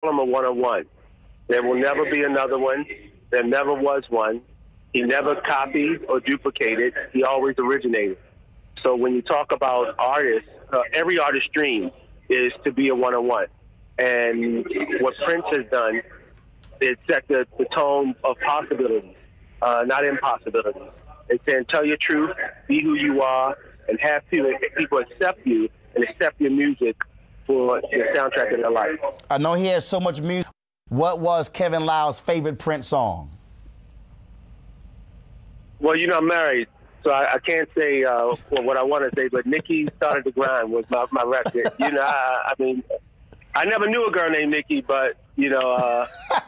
him a one-on-one. There will never be another one. There never was one. He never copied or duplicated. He always originated. So when you talk about artists, every artist's dream is to be a one-on-one. And what Prince has done is set the tone of possibilities, not impossibilities. It's saying tell your truth, be who you are, and have people accept you and accept your music for the soundtrack of their life. I know he has so much music. What was Kevin Lyle's favorite Prince song? Well, you know, I'm married, so I can't say what I want to say, but Nikki Started the Grind was my record. You know, I mean, I never knew a girl named Nikki, but, you know,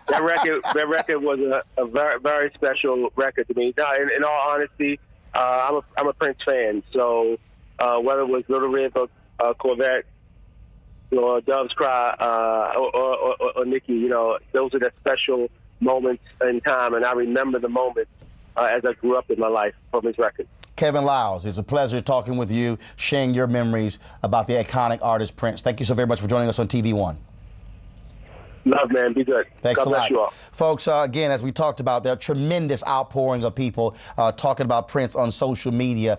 that record was a very, very special record to me. Now, in all honesty, I'm a Prince fan, so whether it was Little Red Corvette, or Dove's Cry, or Nikki, you know, those are the special moments in time, and I remember the moments as I grew up in my life from his records. Kevin Lyles, it's a pleasure talking with you, sharing your memories about the iconic artist Prince. Thank you so very much for joining us on TV1. Love, man. Be good. Thanks God a bless lot. You all. Folks, again, as we talked about, there are tremendous outpouring of people talking about Prince on social media.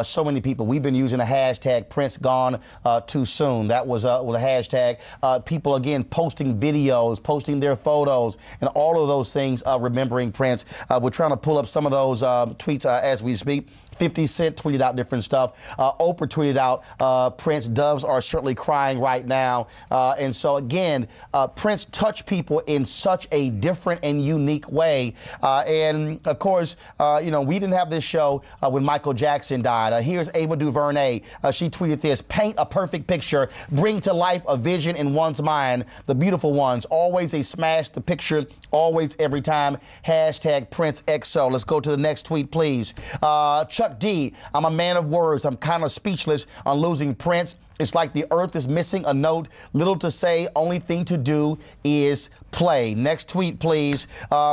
So many people. We've been using the hashtag Prince Gone Too Soon. That was a hashtag. People, again, posting videos, posting their photos, and all of those things remembering Prince. We're trying to pull up some of those tweets as we speak. 50 Cent tweeted out different stuff. Oprah tweeted out, Prince, doves are certainly crying right now. And so, again, Prince touched people in such a different and unique way. And, of course, you know, we didn't have this show when Michael Jackson died. Here's Ava DuVernay. She tweeted this: paint a perfect picture, bring to life a vision in one's mind, the beautiful ones, always a smash the picture, always, every time, hashtag Prince XO. Let's go to the next tweet, please. Chuck D, I'm a man of words. I'm kind of speechless on losing Prince. It's like the earth is missing a note. Little to say, only thing to do is play. Next tweet, please.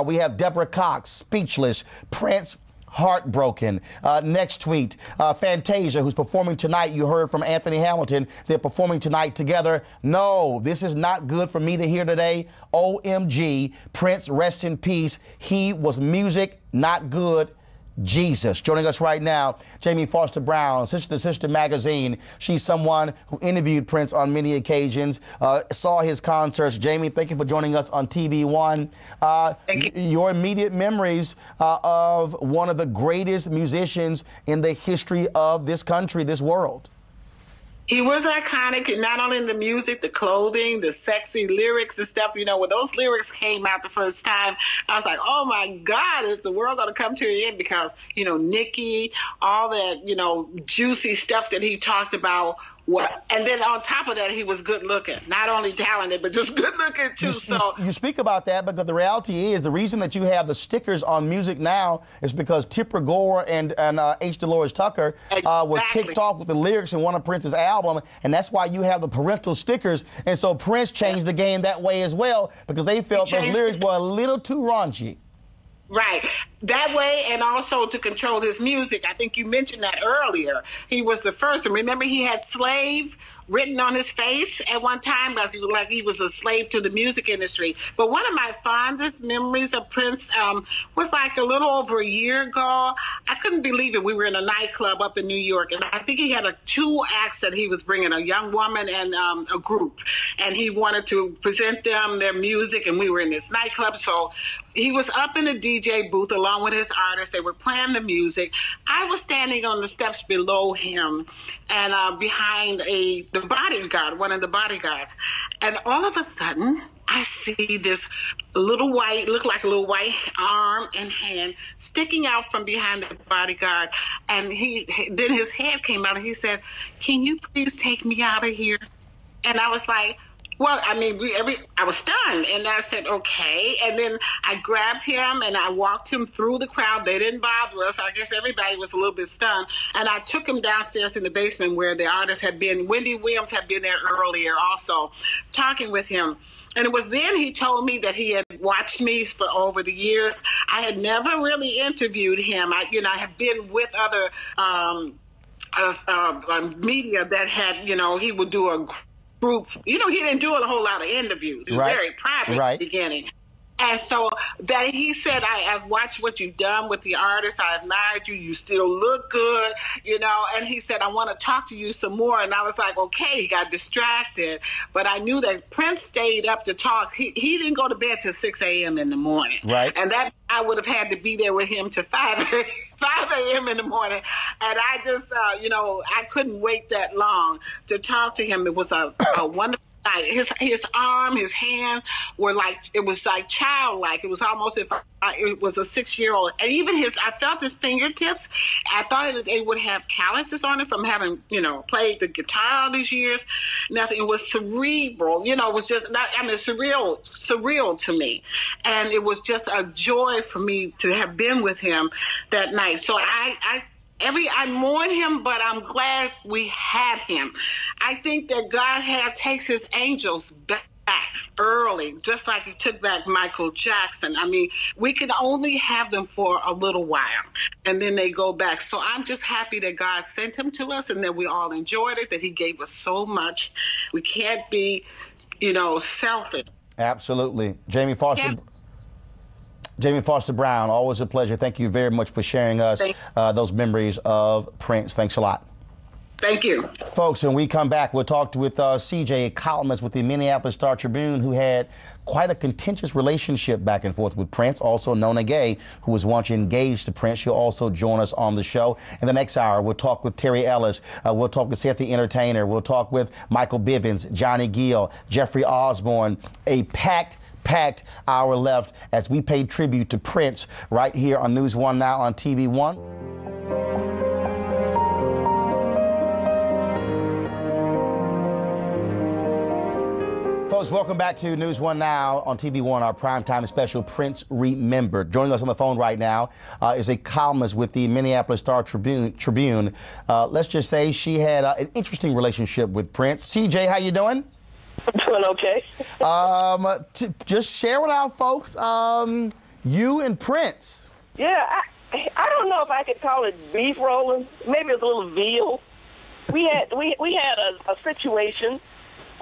We have Deborah Cox, speechless. Prince, heartbroken. Next tweet, Fantasia, who's performing tonight. You heard from Anthony Hamilton. They're performing tonight together. No, this is not good for me to hear today. OMG, Prince, rest in peace. He was music, not good. Jesus. Joining us right now, Jamie Foster Brown, Sister to Sister Magazine. She's someone who interviewed Prince on many occasions, saw his concerts. Jamie, thank you for joining us on TV1. Thank you. Your immediate memories of one of the greatest musicians in the history of this country, this world. He was iconic, not only in the music, the clothing, the sexy lyrics and stuff. You know, when those lyrics came out the first time, I was like, oh, my God, is the world going to come to an end? Because, you know, Nikki, all that, you know, juicy stuff that he talked about. And then on top of that, he was good looking. Not only talented, but just good looking, too. You speak about that, but the reality is the reason that you have the stickers on music now is because Tipper Gore and H. Dolores Tucker were kicked off with the lyrics in one of Prince's album, and that's why you have the parental stickers. And so Prince changed the game that way as well, because they felt those lyrics were a little too raunchy. Right. That way, and also to control his music. I think you mentioned that earlier. He was the first. And remember, he had slave written on his face at one time, like he was a slave to the music industry. But one of my fondest memories of Prince was like a little over a year ago. I couldn't believe it. We were in a nightclub up in New York, and I think he had two acts that he was bringing, a young woman and a group. And he wanted to present them their music, and we were in this nightclub. So he was up in the DJ booth along with his artists. They were playing the music. I was standing on the steps below him and behind the bodyguard, one of the bodyguards. And all of a sudden, I see this little white, look like a little white arm and hand sticking out from behind the bodyguard. And then his head came out and he said, "Can you please take me out of here?" And I was like, well, I mean, I was stunned, and I said, okay. And then I grabbed him, and I walked him through the crowd. They didn't bother us. I guess everybody was a little bit stunned. And I took him downstairs in the basement where the artist had been. Wendy Williams had been there earlier also, talking with him. And it was then he told me that he had watched me for over the years. I had never really interviewed him. I have been with other media that had, he would do a group. You know, he didn't do a whole lot of interviews. He was very private at the beginning. And so that he said, I've watched what you've done with the artist. I admired you. You still look good, you know. And he said, I want to talk to you some more. And I was like, okay, he got distracted. But I knew that Prince stayed up to talk. He didn't go to bed till 6 a.m. in the morning. Right. And that I would have had to be there with him to 5 a.m. in the morning. And I just, you know, I couldn't wait that long to talk to him. It was a wonderful night. His arm, his hand were like, it was like childlike. It was almost if it was a 6-year-old. And even I felt his fingertips. I thought they would have calluses on it from having, you know, played the guitar all these years. Nothing. It was cerebral. You know, it was just, surreal to me. And it was just a joy for me to have been with him that night. So I mourn him, but I'm glad we had him. I think that God takes his angels back early, just like he took back Michael Jackson. I mean, we can only have them for a little while, and then they go back. So I'm just happy that God sent him to us and that we all enjoyed it, that he gave us so much. We can't be, you know, selfish. Absolutely. Jamie Foster Brown, always a pleasure. Thank you very much for sharing us those memories of Prince. Thanks a lot. Thank you. Folks, when we come back, we'll talk with CJ, a columnist with the Minneapolis Star-Tribune, who had quite a contentious relationship back and forth with Prince, also Nona Gay, who was once engaged to Prince. She'll also join us on the show. In the next hour, we'll talk with Terry Ellis. We'll talk with Seth the Entertainer. We'll talk with Michael Bivins, Johnny Gill, Jeffrey Osborne. A packed hour left as we pay tribute to Prince right here on News One Now on TV One. Folks, welcome back to News One Now on TV One, our primetime special, Prince Remembered. Joining us on the phone right now is a columnist with the Minneapolis Star-Tribune. Let's just say she had an interesting relationship with Prince. CJ, how you doing? I'm doing okay. Just share with our folks, you and Prince. Yeah, I don't know if I could call it beef, Roland. Maybe it's a little veal. We had a situation.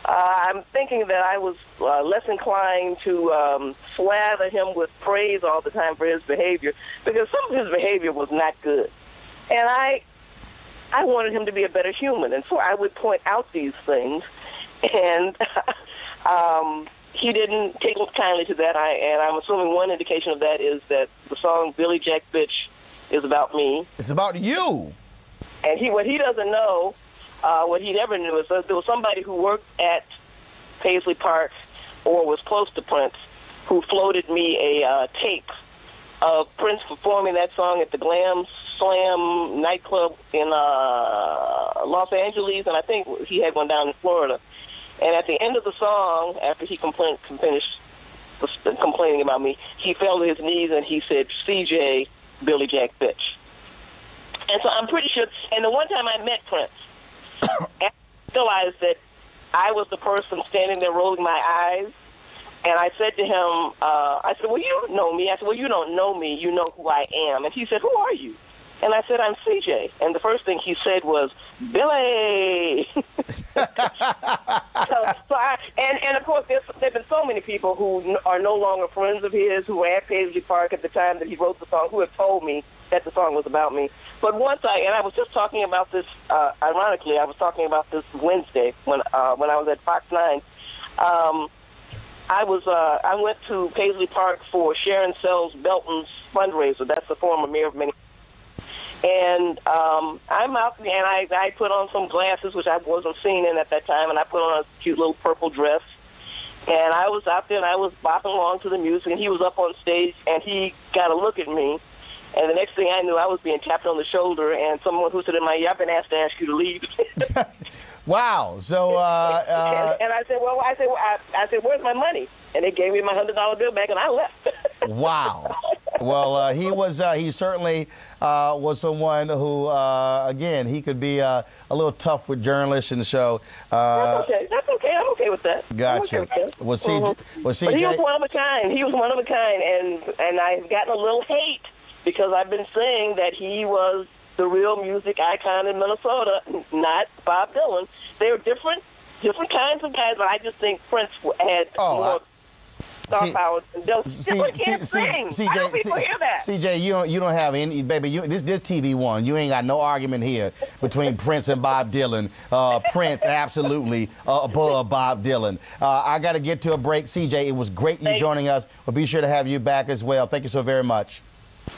I'm thinking that I was less inclined to slather him with praise all the time for his behavior, because some of his behavior was not good. And I wanted him to be a better human, and so I would point out these things. And he didn't take kindly to that, and I'm assuming one indication of that is that the song Billy Jack Bitch is about me. It's about you. And what he doesn't know, what he never knew, is that there was somebody who worked at Paisley Park or was close to Prince who floated me a tape of Prince performing that song at the Glam Slam nightclub in Los Angeles, and I think he had one down in Florida. And at the end of the song, after he finished complaining about me, he fell to his knees and he said, CJ, Billy Jack Bitch. And so I'm pretty sure, and the one time I met Prince, I realized that I was the person standing there rolling my eyes, and I said to him, I said, well, you don't know me. I said, well, you don't know me. You know who I am. And he said, who are you? And I said, I'm CJ. And the first thing he said was, Billy. And of course, there have been so many people who are no longer friends of his, who were at Paisley Park at the time that he wrote the song, who have told me that the song was about me. But I was just talking about this, ironically, I was talking about this Wednesday when I was at Fox 9. I went to Paisley Park for Sharon Sells Belton's fundraiser. That's the former mayor of Minneapolis. And I'm out, and I put on some glasses, which I wasn't seen in at that time, and I put on a cute little purple dress. And I was out there, and I was bopping along to the music, and he was up on stage, and he got a look at me. And the next thing I knew, I was being tapped on the shoulder, and someone whispered in my ear, I've been asked to ask you to leave. Wow. So, and I said, where's my money? And they gave me my $100 bill back, and I left. Wow. Well, he certainly was someone who, again, he could be a little tough with journalists, and so. That's okay. I'm okay with that. Gotcha. Okay with that. Well, CJ, But he was one of a kind. And I've gotten a little hate because I've been saying that he was the real music icon in Minnesota, not Bob Dylan. They're different different kinds of guys, but I just think Prince had more star power. CJ, you don't have any, baby. This TV one. You ain't got no argument here between Prince and Bob Dylan. Prince absolutely above Bob Dylan. I got to get to a break. CJ, it was great you joining us. We'll be sure to have you back as well. Thank you so very much.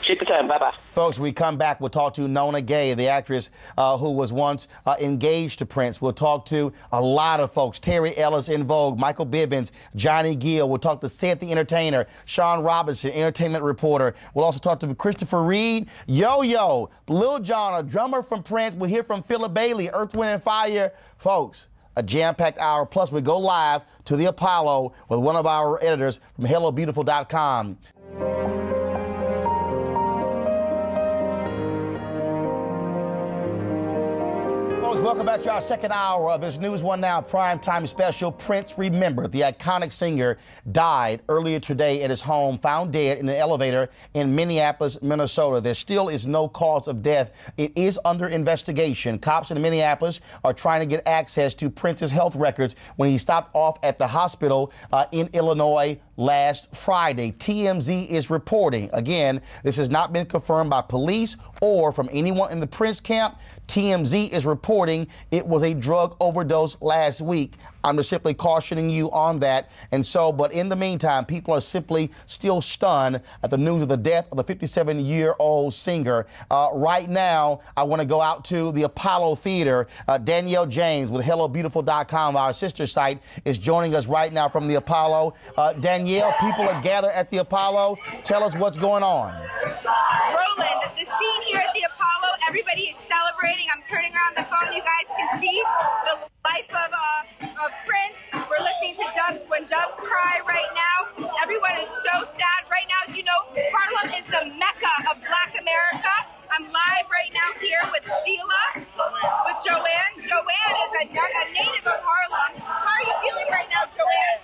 Take your time. Bye-bye. Folks, we come back. We'll talk to Nona Gay, the actress who was once engaged to Prince. We'll talk to a lot of folks. Terry Ellis in Vogue, Michael Bivins, Johnny Gill. We'll talk to Seth the Entertainer, Sean Robinson, entertainment reporter. We'll also talk to Christopher Reed, Yo-Yo, Lil Jon, a drummer from Prince. We'll hear from Philip Bailey, Earth, Wind and Fire. Folks, a jam-packed hour. Plus, we go live to the Apollo with one of our editors from HelloBeautiful.com. Folks, welcome back to our second hour of this News One Now primetime special. Prince Remembered. The iconic singer died earlier today at his home, found dead in an elevator in Minneapolis, Minnesota. There still is no cause of death. It is under investigation. Cops in Minneapolis are trying to get access to Prince's health records when he stopped off at the hospital in Illinois last Friday. TMZ is reporting. Again, this has not been confirmed by police or from anyone in the Prince camp. TMZ is reporting it was a drug overdose last week. I'm just simply cautioning you on that. And so, but in the meantime, people are simply still stunned at the news of the death of the 57-year-old singer. Right now, I want to go out to the Apollo Theater. Danielle James with HelloBeautiful.com, our sister site, is joining us right now from the Apollo. Danielle, people are gathered at the Apollo. Tell us what's going on. Roland, the scene here at the Apollo, everybody is celebrating. I'm turning around the phone. You guys can see the life of Prince. We're listening to When Doves Cry right now. Everyone is so sad right now. As you know, Harlem is the mecca of Black America. I'm live right now here with Sheila, with Joanne. Joanne is a native of Harlem. How are you feeling right now, Joanne?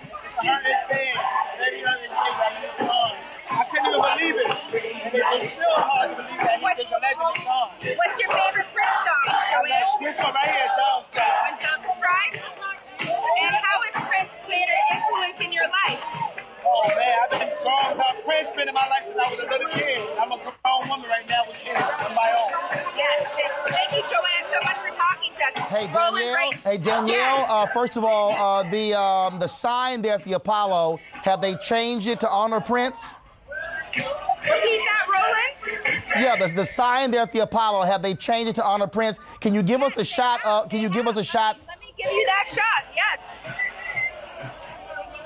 I couldn't even believe it. And it's still hard to believe that he was a legend song. What's your favorite Prince song, Joanne? This one right here, Doves Cry. When Doves Cry? And how has Prince played an influence in your life? Oh man, I've been growing up. Prince been in my life since I was a little kid. I'm a grown woman right now with kids of my own. Yes. Thank you, Joanne, so much for talking to us. Hey, Danielle. Yes. First of all, the sign there at the Apollo, have they changed it to honor Prince? Repeat that, Roland? Yeah, the sign there at the Apollo, have they changed it to honor Prince? Can you give us a shot? Can you give us a shot? Let me give you that shot, yes.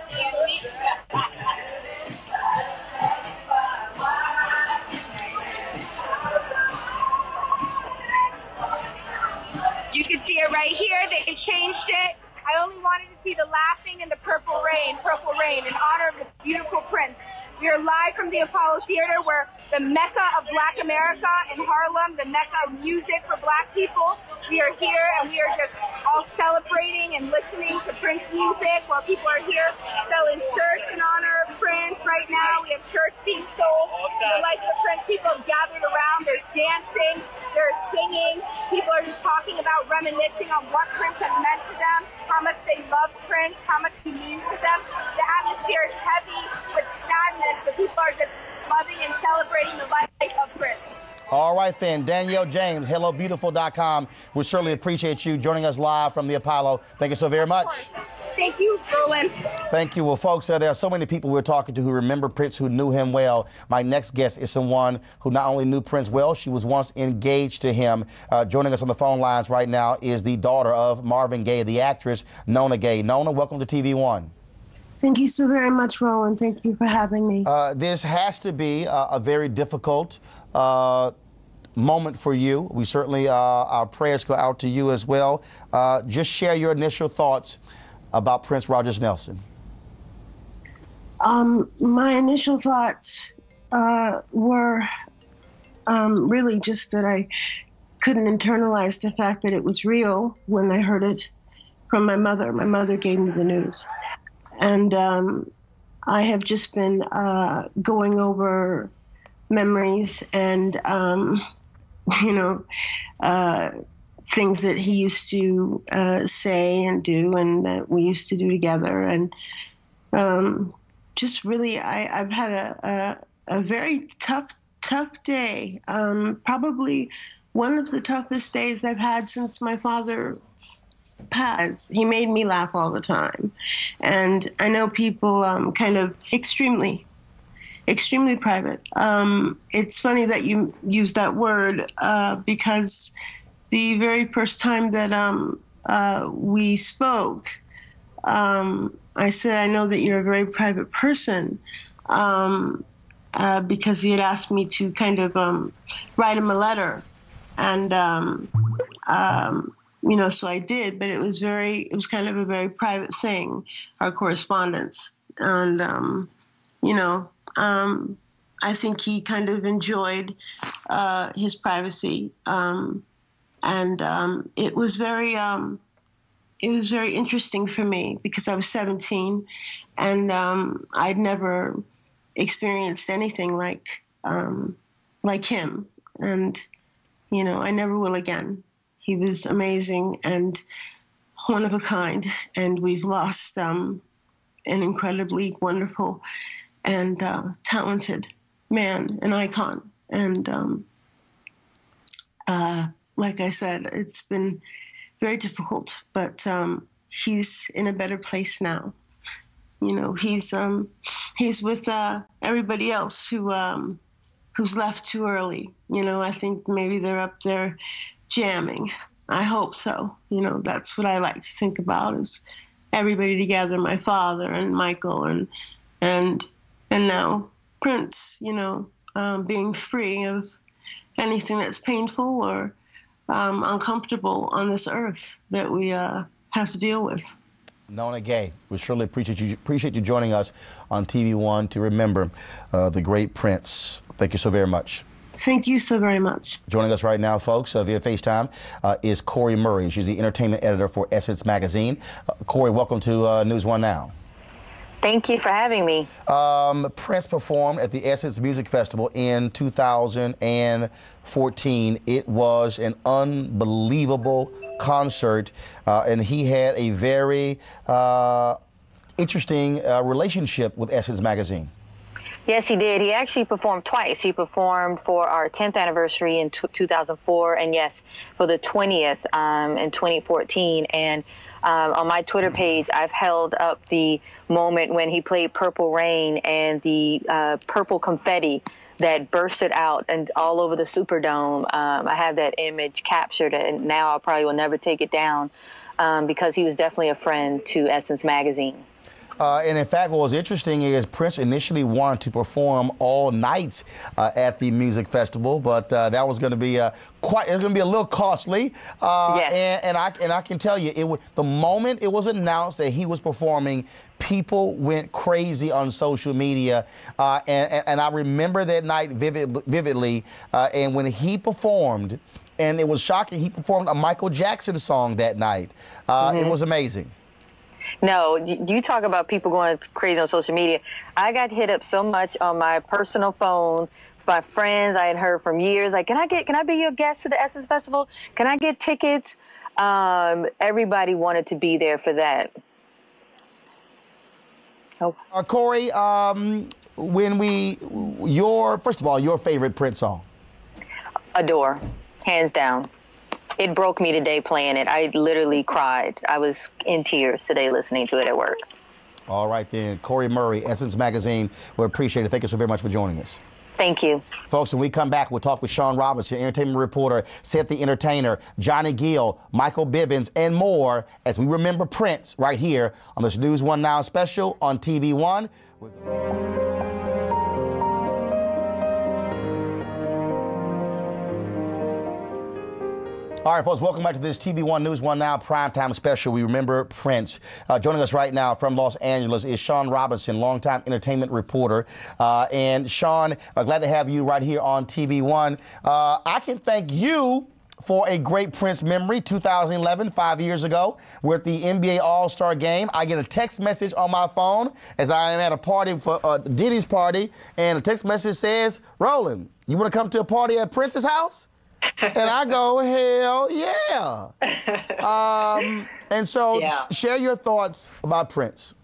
Excuse me. You can see it right here. They changed it. I only wanted to see the laughing and the purple rain in honor of the beautiful Prince. We are live from the Apollo Theater, where the mecca of Black America in Harlem, the mecca of music for Black people. We are here and we are just all celebrating and listening to Prince music while people are here selling shirts in honor of Prince. Right now, we have shirts being sold. The likes of Prince, people have gathered around. They're dancing, they're singing. People are just talking about reminiscing on what Prince has meant to them, how much they love Prince, how much he means to them. The atmosphere is heavy with sadness, but people are just loving and celebrating the life of Prince. All right, then. Danielle James, HelloBeautiful.com. We certainly appreciate you joining us live from the Apollo. Thank you so very much. Thank you, Roland. Thank you. Well, folks, there are so many people we're talking to who remember Prince, who knew him well. My next guest is someone who not only knew Prince well, she was once engaged to him. Joining us on the phone lines right now is the daughter of Marvin Gaye, the actress Nona Gay. Nona, welcome to TV One. Thank you so very much, Roland. Thank you for having me. This has to be a very difficult moment for you. We certainly, our prayers go out to you as well. Just share your initial thoughts about Prince Rogers Nelson. My initial thoughts were really just that I couldn't internalize the fact that it was real when I heard it from my mother. My mother gave me the news. And I have just been going over memories and, things that he used to say and do, and that we used to do together. And just really, I've had a very tough day. Probably one of the toughest days I've had since my father passed. He made me laugh all the time. And I know people kind of extremely private. It's funny that you use that word because the very first time that we spoke, I said, I know that you're a very private person, because he had asked me to kind of write him a letter. And, so I did, but it was kind of a very private thing, our correspondence. And, I think he kind of enjoyed his privacy. It was very interesting for me because I was 17 and I'd never experienced anything like him. And, I never will again. He was amazing and one of a kind. And we've lost an incredibly wonderful and talented man, an icon. And like I said, it's been very difficult, but he's in a better place now. He's with everybody else who's left too early. I think maybe they're up there jamming. I hope so. That's what I like to think about is everybody together, my father and Michael and now Prince, being free of anything that's painful or uncomfortable on this earth that we have to deal with. Nona Gay, we surely appreciate you joining us on TV One to remember the great Prince. Thank you so very much. Thank you so very much. Joining us right now, folks, via FaceTime, is Corey Murray. She's the entertainment editor for Essence Magazine. Corey, welcome to News One Now. Thank you for having me. Prince performed at the Essence Music Festival in 2014. It was an unbelievable concert, and he had a very interesting relationship with Essence Magazine. Yes, he did. He actually performed twice. He performed for our 10th anniversary in 2004, and yes, for the 20th in 2014. And on my Twitter page, I've held up the moment when he played Purple Rain and the purple confetti that bursted out and all over the Superdome. I have that image captured, and now I probably will never take it down because he was definitely a friend to Essence Magazine. And in fact, what was interesting is Prince initially wanted to perform all nights at the music festival, but that was going to be it was going to be a little costly. Yes. And I can tell you, the moment it was announced that he was performing, people went crazy on social media, and I remember that night vividly. And when he performed, and it was shocking, he performed a Michael Jackson song that night. It was amazing. No, you talk about people going crazy on social media. I got hit up so much on my personal phone by friends I had heard from years. Like, can I be your guest to the Essence Festival? Can I get tickets? Everybody wanted to be there for that. Oh. Corey, first of all, your favorite Prince song? Adore, hands down. It broke me today playing it. I literally cried. I was in tears today listening to it at work. All right, then. Corey Murray, Essence Magazine. We appreciate it. Thank you so very much for joining us. Thank you. Folks, when we come back, we'll talk with Sean Robinson, entertainment reporter, Seth the Entertainer, Johnny Gill, Michael Bivins, and more as we remember Prince right here on this News One Now special on TV One. All right, folks, welcome back to this TV One News One Now primetime special. We remember Prince. Joining us right now from Los Angeles is Sean Robinson, longtime entertainment reporter. And Sean, glad to have you right here on TV One. I can thank you for a great Prince memory. 2011, 5 years ago, we're at the NBA All-Star Game. I get a text message on my phone as I am at a party for Diddy's party, and a text message says, "Roland, you want to come to a party at Prince's house?" And I go, hell yeah. And so share your thoughts about Prince.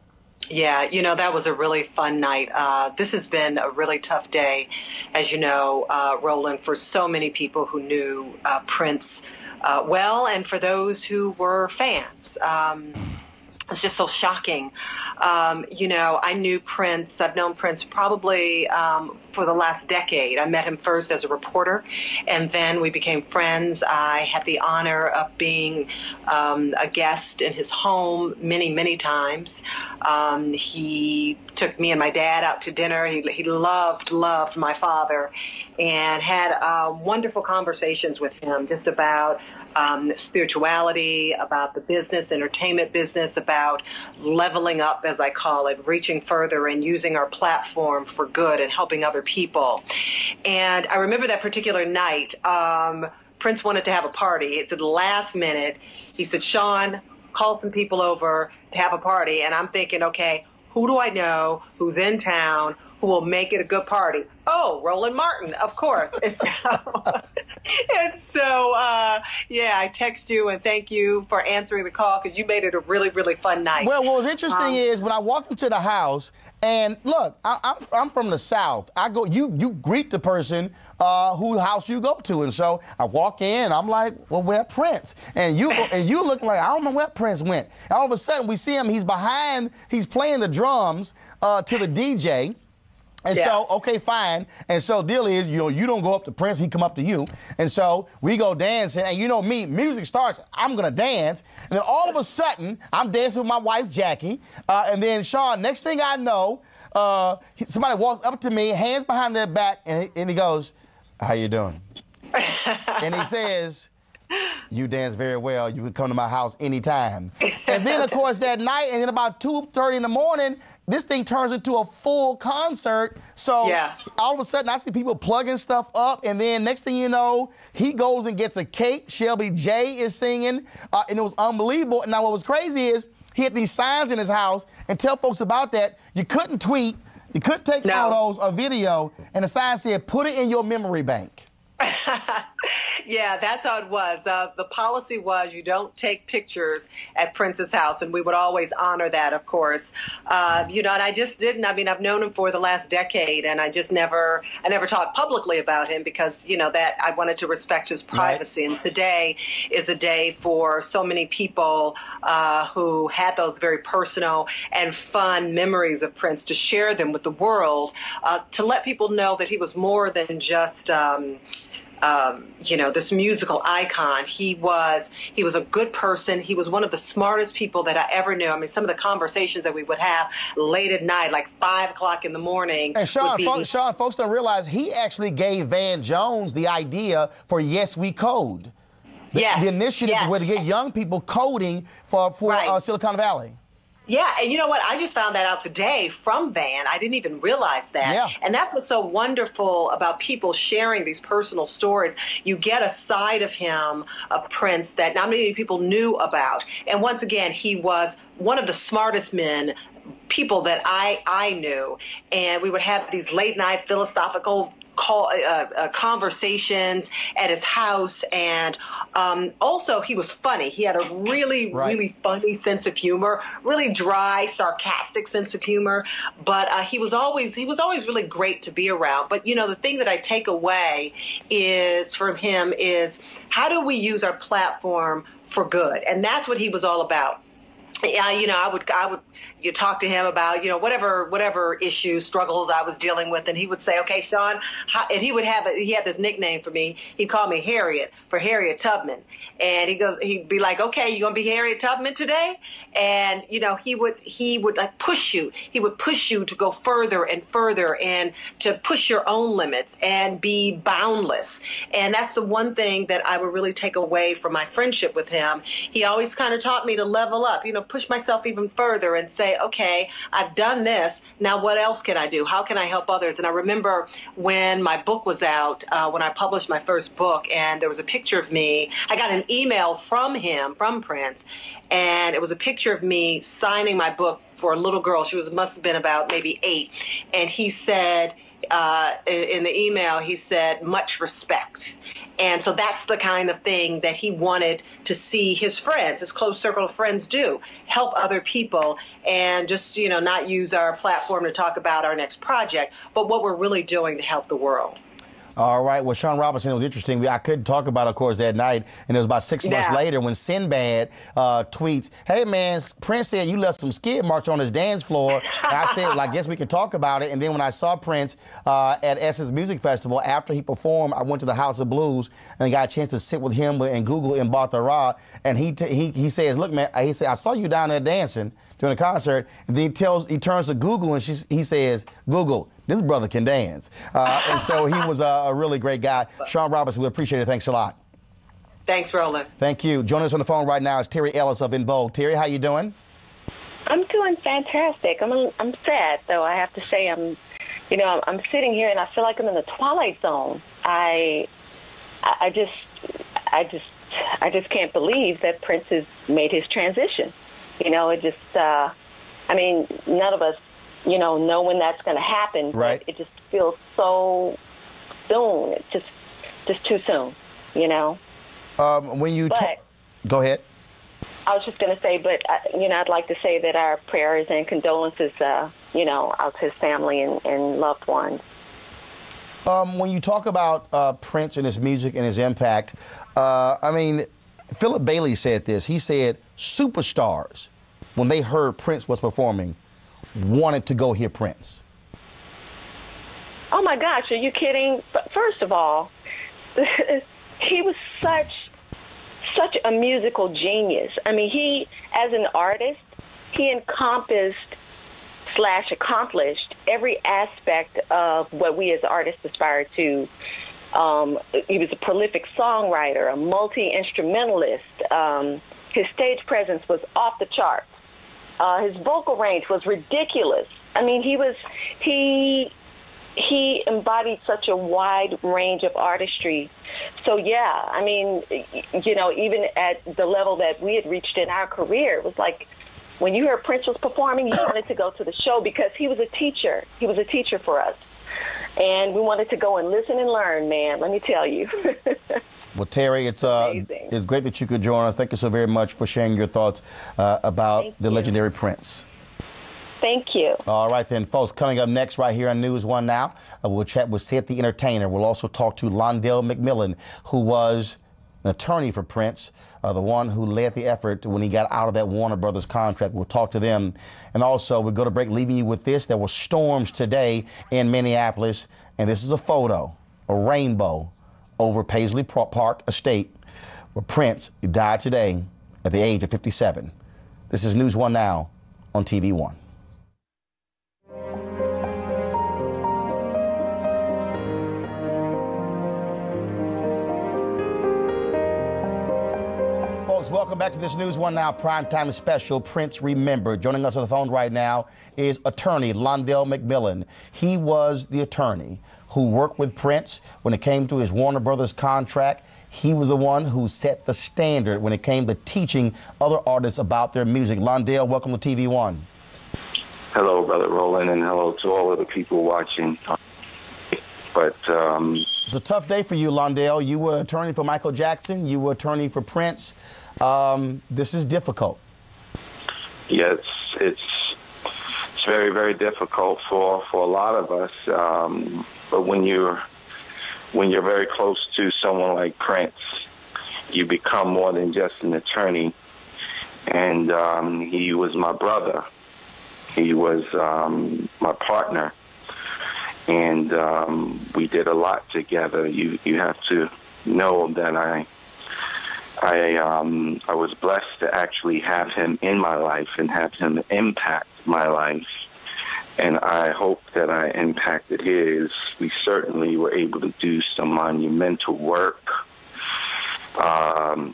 Yeah, that was a really fun night. This has been a really tough day, as you know, Roland, for so many people who knew Prince well, and for those who were fans. It's just so shocking. I knew Prince. I've known Prince probably for the last decade. I met him first as a reporter, and then we became friends. I had the honor of being a guest in his home many, many times. He took me and my dad out to dinner. He loved my father, and had wonderful conversations with him just about spirituality, about the business, entertainment business, about leveling up, as I call it, reaching further and using our platform for good and helping other people. And I remember that particular night, Prince wanted to have a party. It's at the last minute. He said, Sean, call some people over to have a party. And I'm thinking, okay, who do I know who's in town who will make it a good party? Oh, Roland Martin, of course. I text you and thank you for answering the call, because you made it a really, really fun night. Well, what was interesting is when I walked into the house, and look, I'm from the South. I go, you greet the person whose house you go to, and so I walk in, I'm like, well, where Prince? And you look like, I don't know where Prince went. And all of a sudden, we see him. He's playing the drums to the DJ. And so, okay, fine. And so deal is, you don't go up to Prince, he come up to you. And so we go dancing, and me, music starts, I'm gonna dance. And then all of a sudden, I'm dancing with my wife, Jackie. And then Sean, next thing I know, somebody walks up to me, hands behind their back, and he goes, how you doing? And he says, you dance very well. You can come to my house anytime. And then, of course, that night, and then about 2:30 in the morning, this thing turns into a full concert. So all of a sudden, I see people plugging stuff up. And then next thing you know, he goes and gets a cake. Shelby J is singing. And it was unbelievable. And now what was crazy is he had these signs in his house, and tell folks about that. You couldn't tweet. You couldn't take photos or video. And the sign said, put it in your memory bank. Yeah, that's how it was. The policy was you don't take pictures at Prince's house, and we would always honor that, of course. And I just didn't. I mean, I've known him for the last decade, and I never talked publicly about him because, that I wanted to respect his privacy. Right. And today is a day for so many people who had those very personal and fun memories of Prince, to share them with the world, to let people know that he was more than just this musical icon. He was a good person. He was one of the smartest people that I ever knew. I mean, some of the conversations that we would have late at night, like 5 o'clock in the morning. And Sean, folks don't realize he actually gave Van Jones the idea for Yes We Code. The initiative where to get young people coding for Silicon Valley. Yeah, and you know what? I just found that out today from Van. I didn't even realize that. Yeah. And that's what's so wonderful about people sharing these personal stories. You get a side of him, of Prince, that not many people knew about. And once again, he was one of the smartest people that I knew. And we would have these late night philosophical conversations at his house, and also he was funny. He had a really funny sense of humor, really dry, sarcastic sense of humor. But he was always really great to be around. But the thing that I take away from him is how do we use our platform for good, and that's what he was all about. Yeah, I would talk to him about, whatever issues, struggles I was dealing with, and he would say, okay, Sean, and he had this nickname for me. He'd call me Harriet, for Harriet Tubman. And he'd be like, okay, you gonna be Harriet Tubman today? And, he would like push you. He would push you to go further and further, and to push your own limits and be boundless. And that's the one thing that I would really take away from my friendship with him. He always kind of taught me to level up, push myself even further and say, okay, I've done this. Now what else can I do? How can I help others? And I remember when my book was out, when I published my first book, and there was a picture of me. I got an email from him, from Prince, and it was a picture of me signing my book for a little girl. She must have been about maybe 8. And he said, in the email, he said, much respect. And so that's the kind of thing that he wanted to see his friends, his close circle of friends do, help other people and just, not use our platform to talk about our next project, but what we're really doing to help the world. All right. Well, Sean Robinson, it was interesting. I couldn't talk about it, of course, that night. And it was about 6 months later when Sinbad tweets, hey, man, Prince said you left some skid marks on his dance floor. And I said, well, I guess we could talk about it. And then when I saw Prince at Essence Music Festival, after he performed, I went to the House of Blues and got a chance to sit with him and Google in Bartha. And he says, look, man, he said, I saw you down there dancing during the concert. And then he turns to Google and he says, Google, this brother can dance. And so he was a really great guy. Sean Robinson, we appreciate it. Thanks a lot. Thanks, Roland. Thank you. Joining us on the phone right now is Terry Ellis of In Vogue. Terry, how you doing? I'm doing fantastic. I'm sad, though. I have to say I'm sitting here and I feel like I'm in the Twilight Zone. I just can't believe that Prince has made his transition. None of us know when that's going to happen. Right. But it just feels so soon. It's just too soon, When you go ahead. I was just going to say, but I'd like to say that our prayers and condolences, out to his family and loved ones. When you talk about Prince and his music and his impact, Philip Bailey said this. He said superstars, when they heard Prince was performing, wanted to go hear Prince. Oh my gosh, are you kidding? But first of all, he was such a musical genius. He, as an artist, he encompassed / accomplished every aspect of what we as artists aspire to. He was a prolific songwriter, a multi-instrumentalist. His stage presence was off the charts. His vocal range was ridiculous. He embodied such a wide range of artistry. So yeah, even at the level that we had reached in our career, it was like when you heard Prince was performing, you wanted to go to the show because he was a teacher. He was a teacher for us. And we wanted to go and listen and learn, man, let me tell you. Well, Terry, it's great that you could join us. Thank you so very much for sharing your thoughts about the legendary Prince. Thank you. All right, then, folks, coming up next right here on News One Now, we'll chat with Sid the Entertainer. We'll also talk to Londell McMillan, who was an attorney for Prince, the one who led the effort when he got out of that Warner Brothers contract. We'll talk to them. And also, we'll go to break, leaving you with this. There were storms today in Minneapolis, and this is a photo, a rainbow, over Paisley Park Estate, where Prince died today at the age of 57. This is News One Now on TV One. Folks, welcome back to this News One Now primetime special, Prince Remembered. Joining us on the phone right now is attorney Londell McMillan. He was the attorney who worked with Prince when it came to his Warner Brothers contract. He was the one who set the standard when it came to teaching other artists about their music. Londell, welcome to TV One. Hello, Brother Roland, and hello to all of the people watching. But it's a tough day for you, Londell. You were attorney for Michael Jackson. You were attorney for Prince. This is difficult. Yes, it's very, very difficult for a lot of us. But when you're very close to someone like Prince, you become more than just an attorney. And he was my brother. He was my partner. And we did a lot together. You have to know that I was blessed to actually have him in my life and have him impact my life. And I hope that I impacted his. We certainly were able to do some monumental work.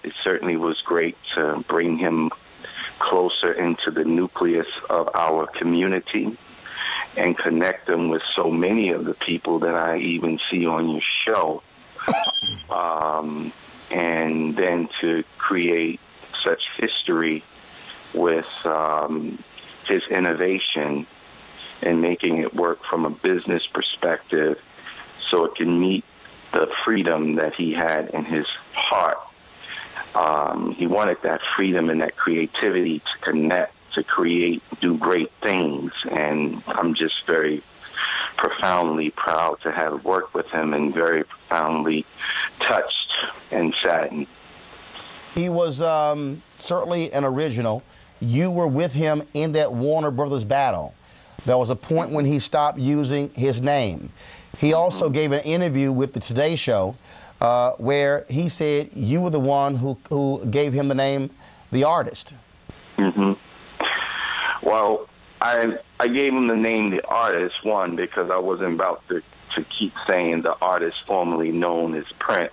It certainly was great to bring him closer into the nucleus of our community and connect them with so many of the people that I even see on your show. And then to create such history with his innovation and making it work from a business perspective so it can meet the freedom that he had in his heart. He wanted that freedom and that creativity to connect, to create, do great things. And I'm just very profoundly proud to have worked with him and very profoundly touched and saddened. He was certainly an original. You were with him in that Warner Brothers battle. There was a point when he stopped using his name. He also gave an interview with the Today Show where he said you were the one who gave him the name The Artist. Mm-hmm. Well, I gave him the name The Artist, one, because I wasn't about to keep saying the artist formerly known as Prince.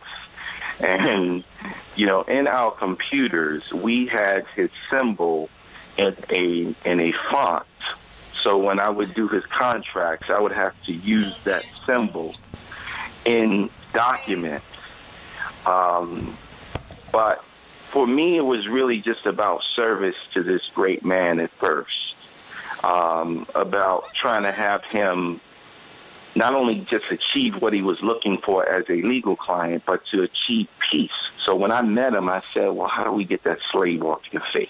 And, you know, in our computers, we had his symbol in a font. So when I would do his contracts, I would have to use that symbol in documents. But for me, it was really just about service to this great man at first, about trying to have him not only just achieve what he was looking for as a legal client, but to achieve peace. So when I met him, I said, well, how do we get that slave off your face?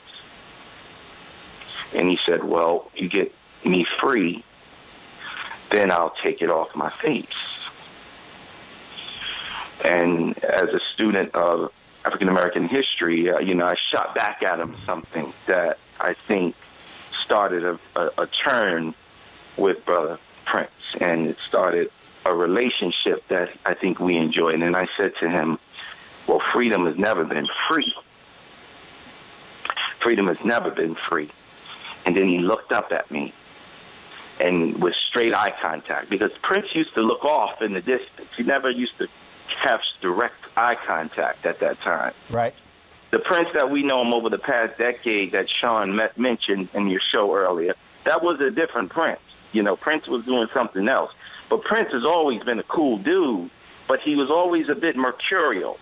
And he said, well, you get me free, then I'll take it off my face. And as a student of African-American history, you know, I shot back at him something that I think started a turn with Brother Prince, and it started a relationship that I think we enjoyed. And I said to him, well, freedom has never been free. Freedom has never been free. And then he looked up at me and with straight eye contact, because Prince used to look off in the distance. He never used to have direct eye contact at that time. Right. The Prince that we know him over the past decade that Sean mentioned in your show earlier, that was a different Prince. You know, Prince was doing something else. But Prince has always been a cool dude, but he was always a bit mercurial.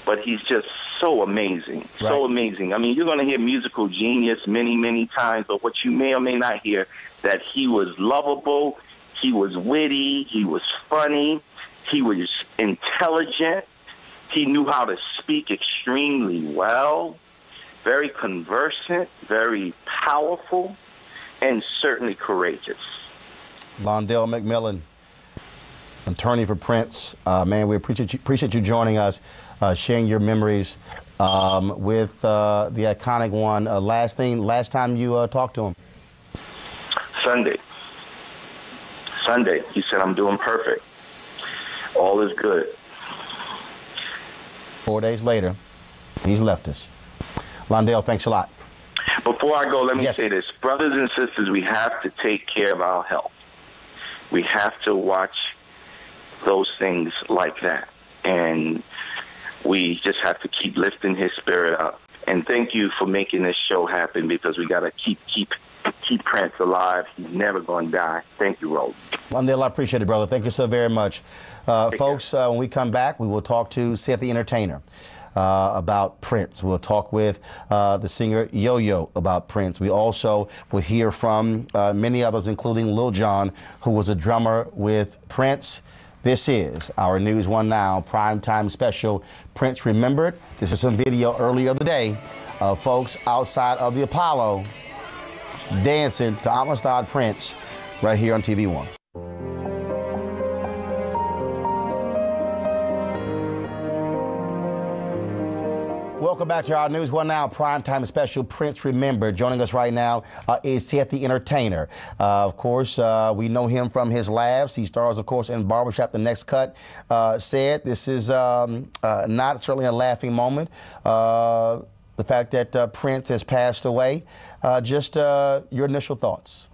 But he's just so amazing, so amazing. I mean, you're going to hear musical genius many, many times, but what you may or may not hear, that he was lovable, he was witty, he was funny, he was intelligent, he knew how to speak extremely well, very conversant, very powerful, and certainly courageous. Londell McMillan, attorney for Prince. Man, we appreciate you joining us, sharing your memories with the iconic one. Last time you talked to him? Sunday. He said, I'm doing perfect. All is good. 4 days later, he's left us. Londell, thanks a lot. Before I go, let me say this. Brothers and sisters, we have to take care of our health. We have to watch those things like that. And we just have to keep lifting his spirit up. And thank you for making this show happen, because we got to keep Prince alive. He's never going to die. Thank you, Roland. Londell, I appreciate it, brother. Thank you so very much. Folks, when we come back, we will talk to Seth the Entertainer about Prince. We'll talk with the singer Yo-Yo about Prince. We also will hear from many others, including Lil Jon, who was a drummer with Prince. This is our News One Now primetime special, Prince Remembered. This is some video earlier of the day of folks outside of the Apollo dancing to Amistad Prince right here on TV One. Welcome back to our News One Now primetime special, Prince Remembered. Joining us right now is Seth the Entertainer. Of course, we know him from his laughs. He stars, of course, in Barbershop, The Next Cut. Said this is not certainly a laughing moment. The fact that Prince has passed away. Just your initial thoughts.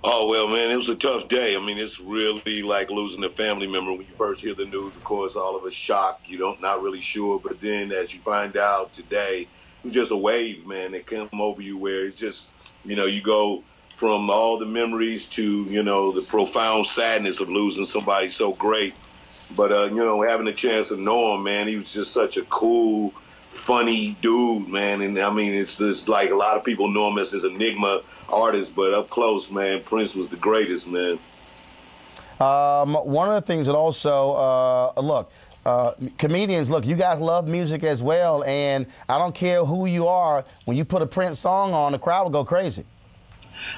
Oh, well, man, it was a tough day. I mean, it's really like losing a family member. When you first hear the news, of course, all of us shocked. Not really sure. But then as you find out today, it was just a wave, man, that came over you where it's just, you go from all the memories to, the profound sadness of losing somebody so great. But, having a chance to know him, man, he was just such a cool, funny dude, man. And I mean, it's just like a lot of people know him as this enigma artists, but up close, man, Prince was the greatest, man. One of the things that also, look, comedians, look, you guys love music as well, and I don't care who you are, when you put a Prince song on, the crowd will go crazy.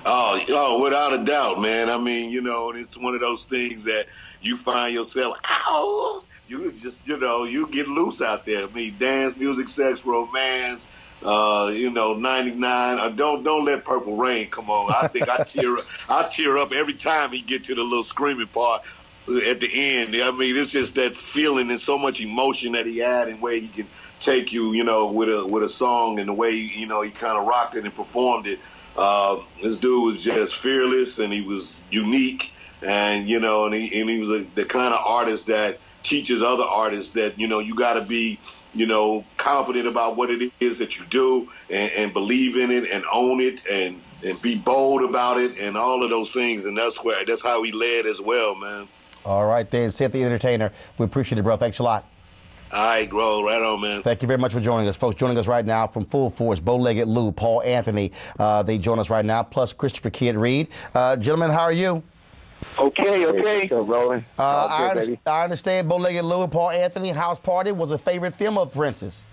Oh, without a doubt, man. I mean, you know, it's one of those things that you find yourself, ow, you just, you know, you get loose out there. I mean, dance, music, sex, romance, you know, 99. Don't let Purple Rain come on. I think I tear up every time he get to the little screaming part at the end. I mean, it's just that feeling and so much emotion that he had and where he can take you, you know, with a song and the way, you know, he kind of rocked it and performed it. This dude was just fearless and he was unique, and you know, and he was the kind of artist that teaches other artists that, you know, you got to be, you know, confident about what it is that you do and believe in it and own it and be bold about it and all of those things. And that's how he led as well, man. All right, then, Seth the Entertainer. We appreciate it, bro. Thanks a lot. All right, bro. Right on, man. Thank you very much for joining us, folks. Joining us right now from Full Force, Bow-Legged Lou, Paul Anthony. They join us right now, plus Christopher Kidd Reed. Gentlemen, how are you? Okay. What's up, Roland? I understand Bow-Legged Lou and Paul Anthony, House Party, was a favorite film of Prince's.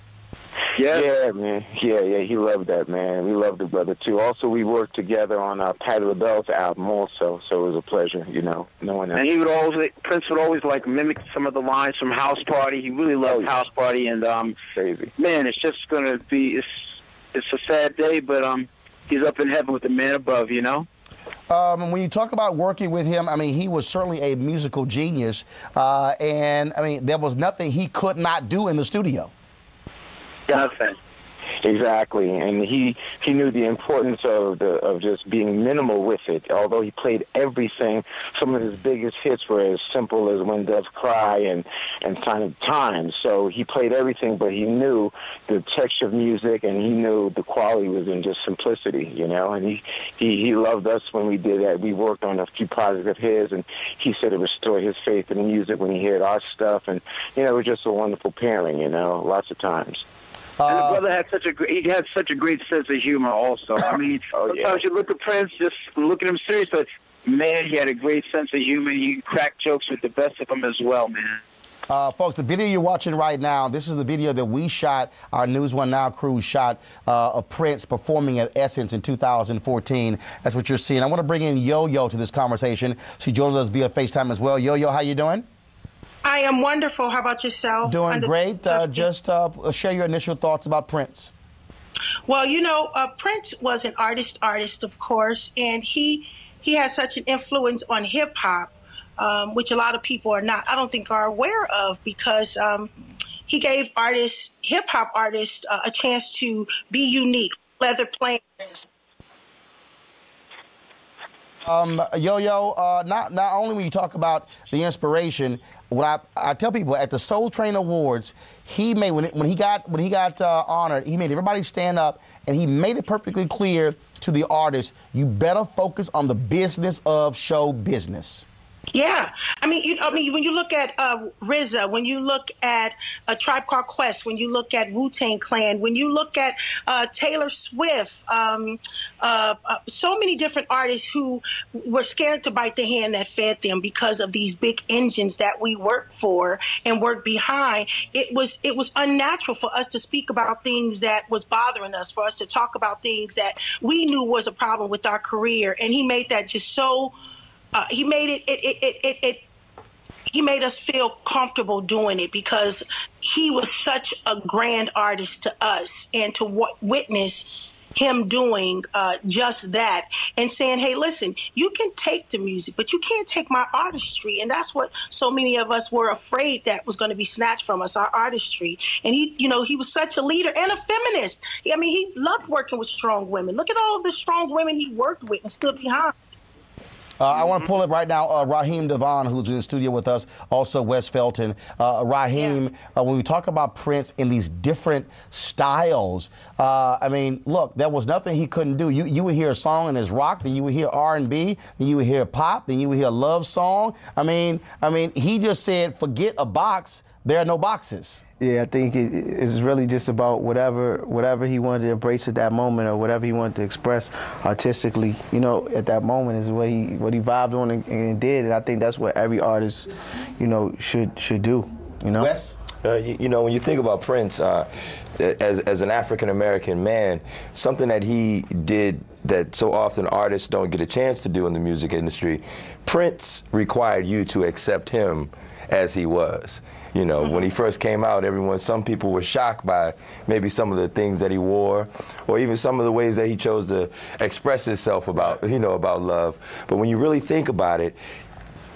Yeah, man. Yeah, he loved that, man. We loved the brother, too. Also, we worked together on Patti LaBelle's album also, so it was a pleasure, you know, knowing that. And Prince would always, like, mimic some of the lines from House Party. He really loved House Party, and, crazy. Man, it's just going to be, it's a sad day, but he's up in heaven with the man above, you know? When you talk about working with him, I mean, he was certainly a musical genius, and, I mean, there was nothing he could not do in the studio. Nothing. Exactly, and he knew the importance of just being minimal with it. Although he played everything, some of his biggest hits were as simple as "When Doves Cry" and "Sign of Times." So he played everything, but he knew the texture of music, and he knew the quality was in just simplicity, you know. And he loved us when we did that. We worked on a few projects of his, and he said it restored his faith in music when he heard our stuff, and you know, it was just a wonderful pairing, you know, lots of times. And the brother had such a great sense of humor also. I mean, sometimes you look at Prince, just look at him serious, but man, he had a great sense of humor. He cracked jokes with the best of them as well, man. Folks, the video you're watching right now, this is the video that we shot, our News One Now crew shot of Prince performing at Essence in 2014. That's what you're seeing. I want to bring in Yo-Yo to this conversation. She joins us via FaceTime as well. Yo-Yo, how you doing? I am wonderful. How about yourself? Doing great. Just share your initial thoughts about Prince. Well, you know, Prince was an artist, of course, and he had such an influence on hip hop, which a lot of people I don't think are aware of, because he gave hip hop artists, a chance to be unique, leather players. Yo-Yo, not only when you talk about the inspiration, what I tell people at the Soul Train Awards, he made when he got honored, he made everybody stand up, and he made it perfectly clear to the artists, you better focus on the business of show business. Yeah, I mean, when you look at RZA, when you look at Tribe Called Quest, when you look at Wu-Tang Clan, when you look at Taylor Swift, so many different artists who were scared to bite the hand that fed them because of these big engines that we work for and work behind. It was unnatural for us to speak about things that was bothering us, for us to talk about things that we knew was a problem with our career, and he made that just so. He made he made us feel comfortable doing it because he was such a grand artist to us, and to witness him doing just that and saying, hey, listen, you can take the music, but you can't take my artistry. And that's what so many of us were afraid that was going to be snatched from us, our artistry. And he was such a leader and a feminist. I mean, he loved working with strong women. Look at all of the strong women he worked with and stood behind. I want to pull up right now Raheem Devon, who's in the studio with us, also Wes Felton. Raheem, when we talk about Prince in these different styles, I mean, look, there was nothing he couldn't do. You would hear a song and it's rock, then you would hear R&B, then you would hear pop, then you would hear a love song. I mean, he just said, forget a box. there are no boxes. Yeah, I think it's really just about whatever he wanted to embrace at that moment, or whatever he wanted to express artistically. You know, at that moment is what he vibed on and did, and I think that's what every artist, you know, should do. You know. Wes? You know, when you think about Prince, as an African-American man, something that he did that so often artists don't get a chance to do in the music industry, Prince required you to accept him as he was. You know, when he first came out, some people were shocked by maybe some of the things that he wore, or even some of the ways that he chose to express himself about, you know, about love. But when you really think about it,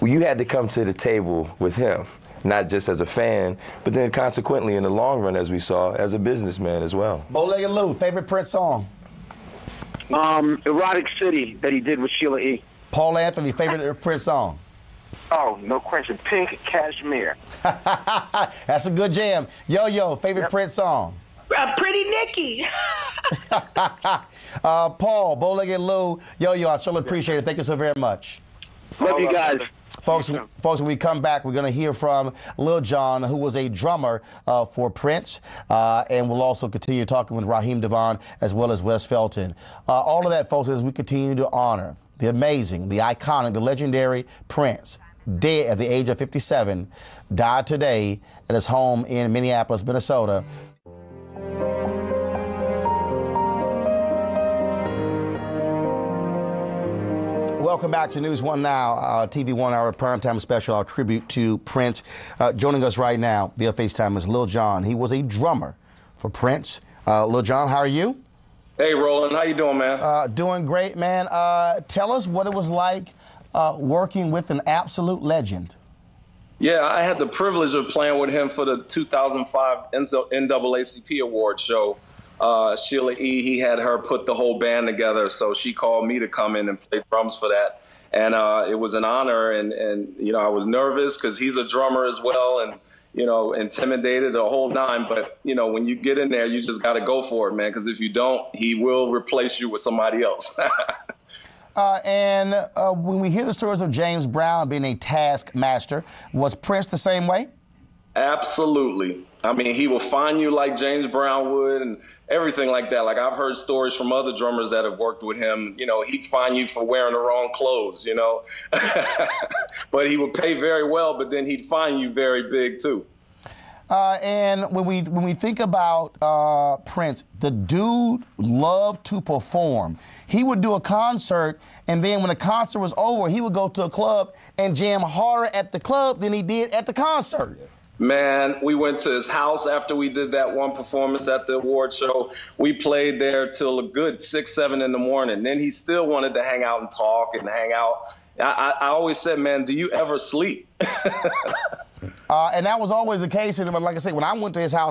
you had to come to the table with him. Not just as a fan, but then consequently in the long run, as we saw, as a businessman as well. Bowlegged Lou, favorite Prince song? Erotic City that he did with Sheila E. Paul Anthony, favorite Prince song? Oh, no question. Pink Cashmere. That's a good jam. Yo, favorite Prince song? Pretty Nikki. Paul, Bowlegged Lou, Yo, I certainly appreciate it. Thank you so very much. Love you guys. Folks, when we come back, we're going to hear from Lil Jon, who was a drummer for Prince, and we'll also continue talking with Raheem DeVaughn as well as Wes Felton. All of that, folks, as we continue to honor the amazing, the iconic, the legendary Prince, dead at the age of 57, died today at his home in Minneapolis, Minnesota. Welcome back to News One Now, TV 1 Hour primetime special, our tribute to Prince. Joining us right now via FaceTime is Lil Jon. He was a drummer for Prince. Lil Jon, how are you? Hey, Roland. How you doing, man? Doing great, man. Tell us what it was like working with an absolute legend. Yeah, I had the privilege of playing with him for the 2005 NAACP award show. Sheila E., he had her put the whole band together, so she called me to come in and play drums for that. And it was an honor, and you know, I was nervous because he's a drummer as well, and, you know, intimidated the whole nine. But, you know, when you get in there, you just got to go for it, man, because if you don't, he will replace you with somebody else. When we hear the stories of James Brown being a taskmaster, was Prince the same way? Absolutely. I mean, he will find you like James Brown would and everything like that. Like, I've heard stories from other drummers that have worked with him. You know, he'd find you for wearing the wrong clothes, you know. But he would pay very well, but then he'd find you very big, too. And when we think about Prince, the dude loved to perform. He would do a concert, and then when the concert was over, he would go to a club and jam harder at the club than he did at the concert. Man, we went to his house after we did that one performance at the award show. We played there till a good 6, 7 in the morning. Then he still wanted to hang out and talk and hang out. I always said, man, do you ever sleep? And that was always the case. And like I said, when I went to his house,